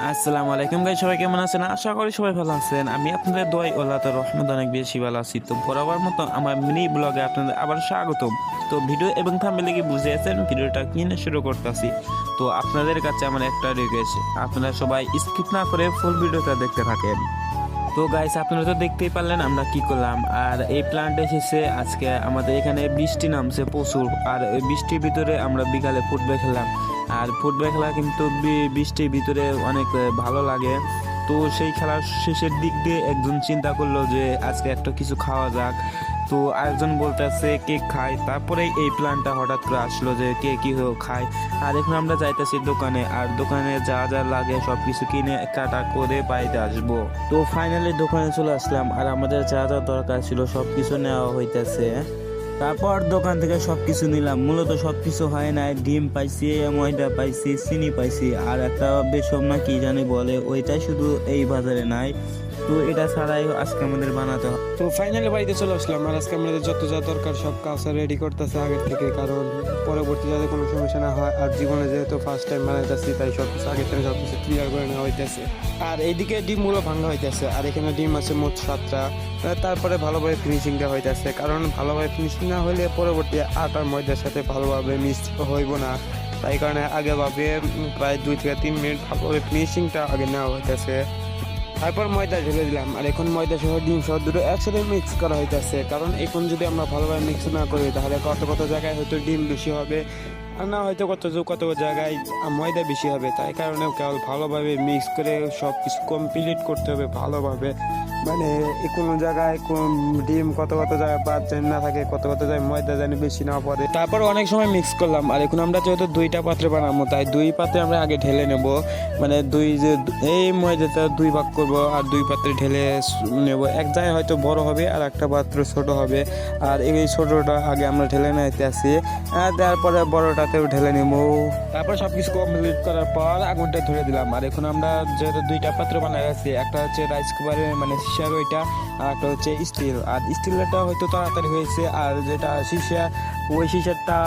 আসসালামু আলাইকুম গাইস, সবাই কেমন আছেন? আশা করি সবাই ভালো আছেন। আমি আপনাদের দোয়াই আল্লাহ তাআলার রহমতে অনেক বেশি ভালো আছি। তো বরাবর মতো আমার মিনি ব্লগে আপনাদের আবার স্বাগতম। তো ভিডিও এবং থাম্বনেলে কি বুঝে আছেন ভিডিওটা কি নিয়ে শুরু করতেছি। তো আপনাদের কাছে আমার একটা রিকোয়েস্ট, আপনারা সবাই স্কিপ না করে ফুল ভিডিওটা দেখতে থাকেন। তো গাইস, আপনারা তো দেখতেই পারলেন আমরা কি করলাম। আর এই প্ল্যান্ট এসেছে আজকে আমাদের এখানে বৃষ্টি নামছে প্রচুর, আর ওই বৃষ্টির ভিতরে আমরা বিকালে ফুটবল খেললাম। আর ফুটবল খেলা কিন্তু বৃষ্টির ভিতরে অনেক ভালো লাগে। তো সেই খেলার শেষের দিক দিয়ে একজন চিন্তা করলো যে আজকে একটা কিছু খাওয়া যাক। তো আরেকজন বলতেছে কেক খাই, তারপরে এই প্ল্যানটা হঠাৎ করে আসলো যে কে কি খায়। আর এখন আমরা যাইতেছি দোকানে, আর দোকানে যা যা লাগে সব কিছু কিনে কাটা করে বাড়িতে আসবো। তো ফাইনালি দোকানে চলে আসলাম, আর আমাদের যা যা দরকার ছিল সব কিছু নেওয়া হইতেছে। তারপর দোকান থেকে সবকিছু নিলাম। মূলত সবকিছু হয় নাই, ডিম পাইছি, ময়দা পাইছি, চিনি পাইছি, আর একটা বেসম না কি জানি বলে, ওইটাই শুধু এই বাজারে নাই। তো এটা ছাড়াই আজকে আমাদের বানাতে হবে। তো ফাইনালি বাড়িতে চলে আসলাম, আর আজকে আমাদের যত যা দরকার সব কাজ রেডি করতেছে আগের থেকে, কারণ পরবর্তী যাতে কোনো সমস্যা না হয়। আর জীবনে যেহেতু ফার্স্ট টাইম বানাইতেছি, তাই সব কিছু আগের থেকে সব কিছু ক্লিয়ার করে নেওয়া হইতেছে। আর এইদিকে ডিমগুলো ভাঙা হইতেছে, আর এখানে ডিম আছে মোট 7টা। তারপরে ভালোভাবে ফিনিশিং দেওয়া হইতেছে, কারণ ভালোভাবে ফিনিশিং না হলে পরবর্তী আটার ময়দার সাথে ভালোভাবে মিক্স হইব না। তাই কারণে আগে ভাবে প্রায় 2 থেকে 3 মিনিট ভালোভাবে ফিনিশিংটা আগে নেওয়া হইতেছে। তারপর ময়দা ঢেলে দিলাম, আর এখন ময়দা সহ ডিম সহ দুটো একসাথে মিক্স করা হইতেছে। কারণ এখন যদি আমরা ভালোভাবে মিক্স না করি, তাহলে কত কত জায়গায় হয়তো ডিম বেশি হবে, আর না হয়তো কত কত জায়গায় ময়দা বেশি হবে। তাই কারণে কেবল ভালোভাবে মিক্স করে সব কিছু কমপ্লিট করতে হবে ভালোভাবে। মানে কোনো জায়গায় ডিম কত কত জায়গায় বাদ জানি না থাকে, কত কত জায়গায় ময়দা জানি বেশি না পড়ে। তারপর অনেক সময় মিক্স করলাম, আর এখন আমরা যেহেতু 2টা পাত্রে বানাবো, তাই 2 পাত্রে আমরা আগে ঢেলে নেব। মানে এই ময়দাটা 2 ভাগ করব, আর 2 পাত্রে ঢেলে নেব। এক জায়গায় হয়তো বড় হবে আর একটা পাত্র ছোট হবে, আর এই ছোটটা আগে আমরা ঢেলে নিতে আসি, আর তারপরে বড়টাতেও ঢেলে নেব। তারপর সবকিছু কমপ্লিট করার পর আগুনটা ধরে দিলাম। আর এখন আমরা যেহেতু 2টা পাত্র বানাই আছি, একটা হচ্ছে রাইস কুকারের মানে সিসার ওইটা, আর একটা হচ্ছে স্টিল। আর স্টিলটা হয়তো তাড়াতাড়ি হয়েছে, আর যেটা সিসা ওই সিসারটা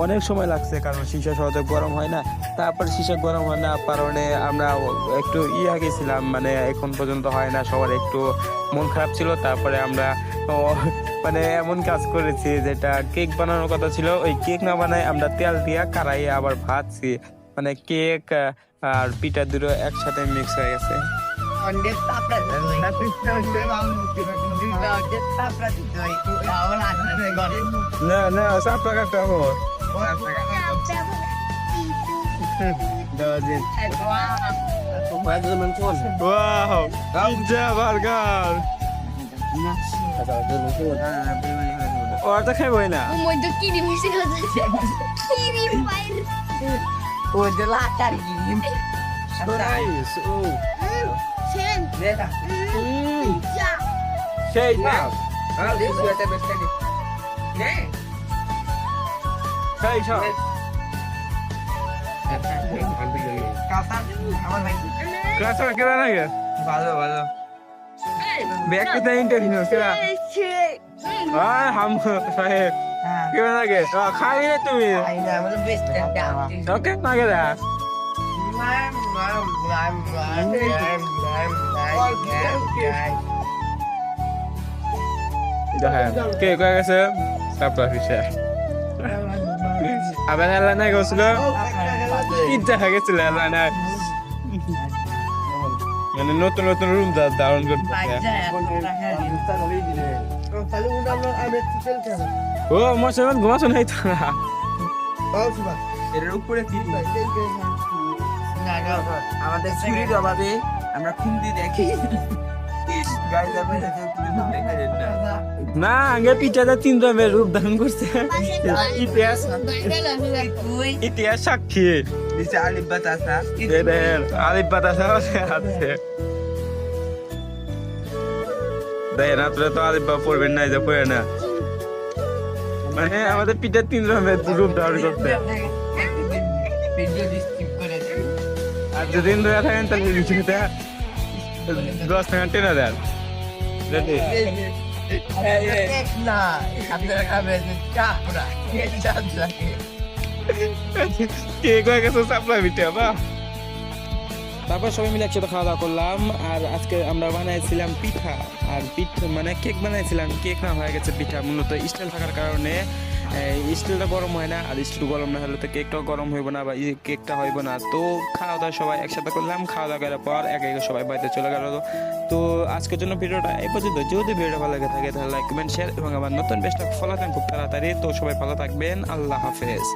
অনেক সময় লাগছে, কারণ সিসা সহজে গরম হয় না। তারপর সিসা গরম হয় না কারণে আমরা একটু গেছিলাম, মানে এখন পর্যন্ত হয় না, সবার একটু মন খারাপ ছিল। তারপরে আমরা মানে এমন কাজ করেছি যেটা কেক বানানোর কথা ছিল, ওই কেক না বানাই আমরা তেল দিয়া কারাইয়ে আবার ভাজছি। মানে কেক আর পিঠা দুটো একসাথে মিক্স হয়ে গেছে। না না সব টাকাটা আমার Wow, pizza burger. ওটা খাইবই না। মধ্যে কি দিবি কি দিবি ও যে লাটার কি So nice. Oh. Sen Deta. যা Shake now. Ah, this is the best thing. Ne? Hey, shot. Kasa, আমার ভাই। Class ke na ge? ভালো ভালো। Back to the interview. Kira. Ah, ham saheb. হ্যাঁ। Kira na ge? Ah, khai le tumi. I না আমাদের best friend. Okay, na ge da. Oke, kau kata siapa bisa? Abang Alan naik kau sudah? Kita harus sudah Alan naik. Mana nonton room dah down kan? Oh, macam mana? Gua macam mana itu? এর উপরে কি আমাদের security অভাবে আমরা খুন্দি দেখি guys আপনি না আগে পিঠাটা 3 রকমের রূপ ধারণ করছে। ইতিহাস সাক্ষী নিচে আলিফ বাতাসা দেখেন আলিফ বাতাসা আছে। দেখেন আপনারা তো আলিফ বা পড়বেন না, এই যে পড়ে না। মানে আমাদের পিঠা 3 রকমের রূপ ধারণ করছে। ভিডিও ডিসক্রিপ করে দেন। আর যদি ধরে থাকেন তাহলে ভিডিওটা 10 টাকা টেনে দেন। রেডি? না আপনারা খাবেন চাপড়া কে চাপ লাগে কে কয়ে গেছে সাপ্লাই পিঠা বা তারপর সবাই মিলে একসাথে খাওয়া দাওয়া করলাম। আর আজকে আমরা বানাইছিলাম পিঠা, আর পিঠা মানে কেক বানাইছিলাম, কেক না হয়ে গেছে পিঠা। মূলত স্টিল থাকার কারণে স্টিলটা গরম হয় না, আর স্টিল গরম না হলে তো কেকটাও গরম হইব না বা কেকটা হইব না। তো খাওয়া দাওয়া সবাই একসাথে করলাম, খাওয়া দাওয়া করার পর একে একে সবাই বাড়িতে চলে গেল। তো আজকের জন্য ভিডিওটা এই পর্যন্ত। যদি ভিডিওটা ভালো লাগে থাকে তাহলে লাইক কমেন্ট শেয়ার এবং আমার নতুন বেস্টটা ফলো থাকেন খুব তাড়াতাড়ি। তো সবাই ভালো থাকবেন, আল্লাহ হাফেজ।